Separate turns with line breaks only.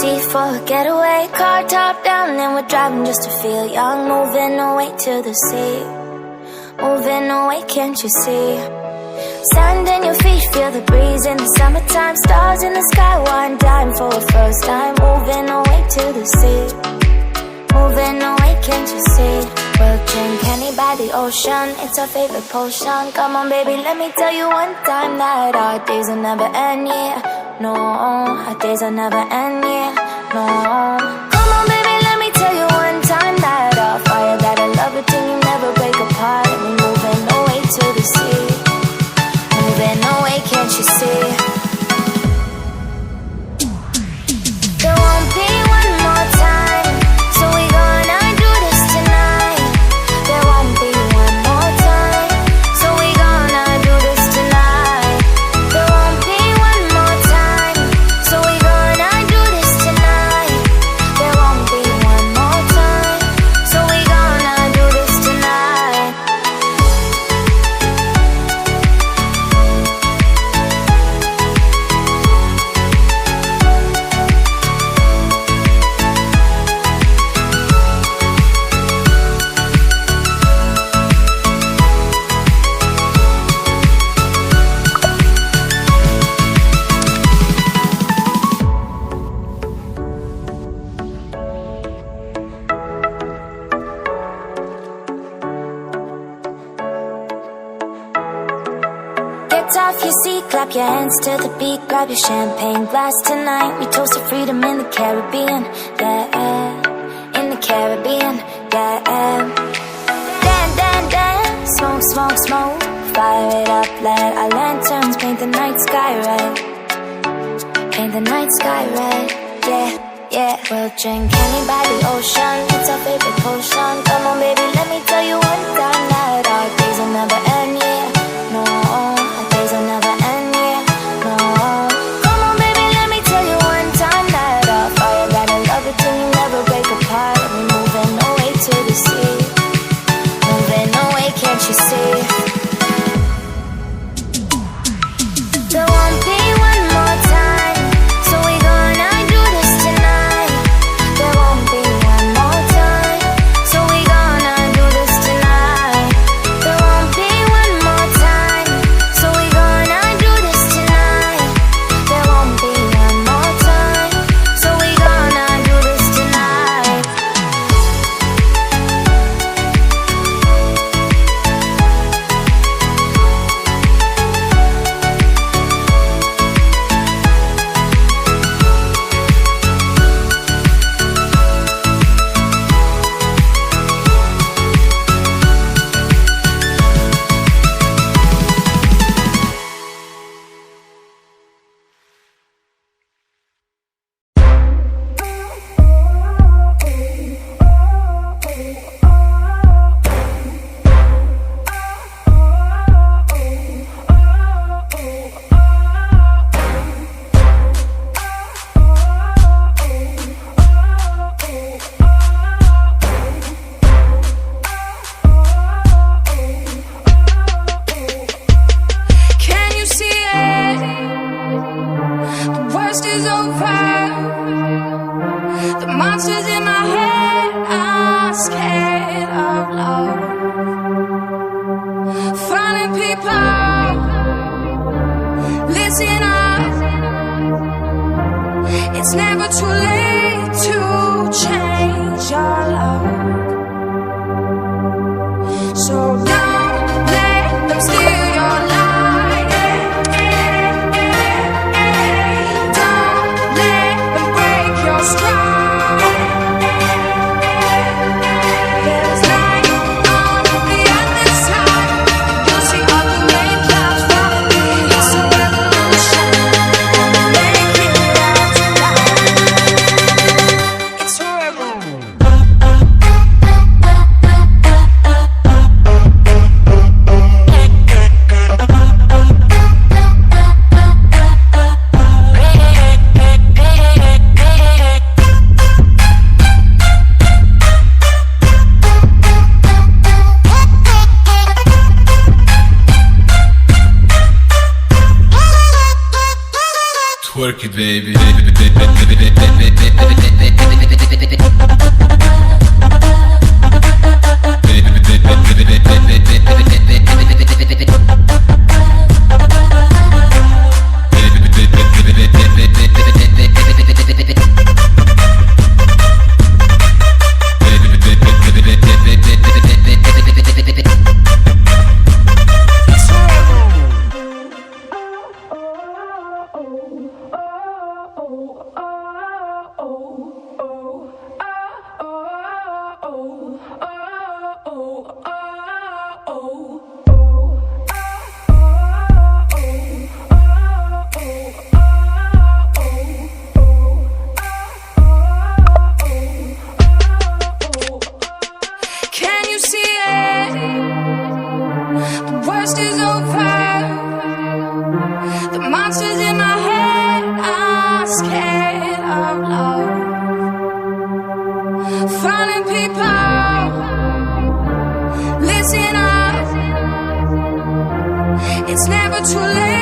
sea for a getaway. Car top down and we're driving just to feel young. Moving away to the sea, moving away, can't you see? Sand in your feet, feel the breeze in the summertime. Stars in the sky, one dime for a first time. Moving away to the sea, moving away, can't you see? We'll drink honey by the ocean, it's our favorite potion. Come on baby, let me tell you one time that our days will never end, yeah. No, our days will never end, yeah. No. Come on baby, let me tell you one time that our fire, that I love it till you never break apart. And we're moving away to the sea, moving away, can't you see? There won't be one more time, so we gonna do this tonight. There won't be one more time, so we gonna do this tonight. There won't be one more time, so we gonna do this tonight. There won't be one more time, so we gonna do this tonight. Get off your seat, clap your hands to the beat. Grab your champagne glass tonight. We toast to freedom in the Caribbean, yeah. In the Caribbean, yeah. Dance, dance, dance, smoke, smoke, smoke. Fire it up, let our lanterns paint the night sky red. Paint the night sky red, yeah, yeah. We'll drink honey by the ocean, it's our favorite potion. Come on baby, let me tell you one time that our days will never end, yeah. No, our days will never end, yeah. No. Come on baby, let me tell you one time that our fire, that I love it till you never break apart. And we're moving away to the sea, moving away, can't you see? There won't be one more time, so we gonna do this tonight. There won't be one more time, so we gonna do this tonight. There won't be one more time, so we gonna do this tonight. There won't be one more time, so we gonna do this tonight.
Can you see it? The worst is over. The monsters in my head are scared of love. Finding people, listen up. It's never too late to change your love. So don't let them steal your light. Don't let them break your stride. There's light on the other side. You'll see all the rain clouds follow me. It's a revolution, and we'll make it out tonight. It's forever.
work it, baby.
Can you see it? The worst is over. The monsters in my head are scared of love. Finding people, listen up. It's never too late.